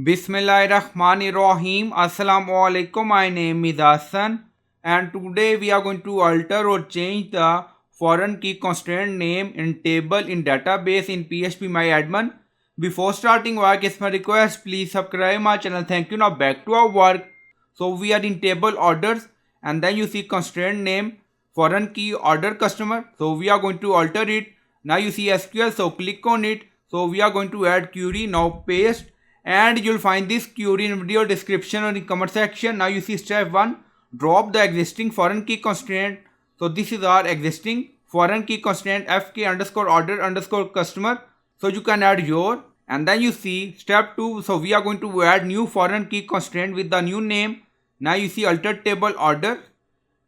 Bismillahirrahmanirrahim. Assalamu alaikum. My name is Hassan, and today we are going to alter or change the foreign key constraint name in table in database in PhpMyAdmin. Before starting work, it's my request, please subscribe my channel. Thank you. Now back to our work. So we are in table orders, and then you see constraint name foreign key order customer. So we are going to alter it. Now you see SQL, so click on it. So we are going to add query. Now paste, and you'll find this query in video description or in comment section. Now you see step 1, drop the existing foreign key constraint. So this is our existing foreign key constraint fk underscore order underscore customer. So you can add your, and then you see step 2. So we are going to add new foreign key constraint with the new name. Now you see alter table order,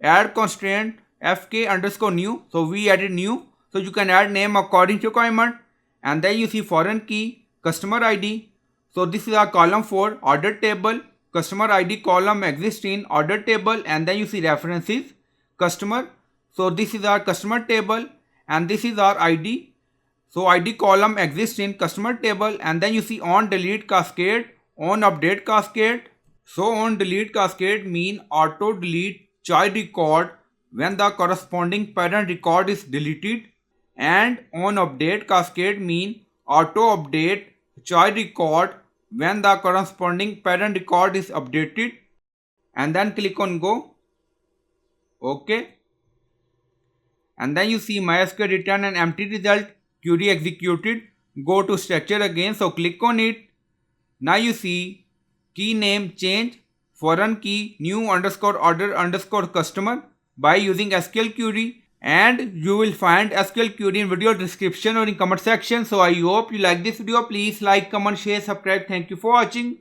add constraint fk underscore new. So we added new. So you can add name according to requirement, and then you see foreign key customer id. So this is our column for order table. Customer ID column exists in order table, and then you see references customer. So this is our customer table, and this is our ID. So ID column exists in customer table, and then you see on delete cascade, on update cascade. So on delete cascade mean auto delete child record when the corresponding parent record is deleted, and on update cascade mean auto update child record when the corresponding parent record is updated, and then click on go. Okay, and then you see MySQL return an empty result, query executed. Go to structure again, so click on it. Now you see key name change foreign key new underscore order underscore customer by using SQL query, and you will find SQL query in video description or in comment section. So I hope you like this video. Please like, comment, share, subscribe. Thank you for watching.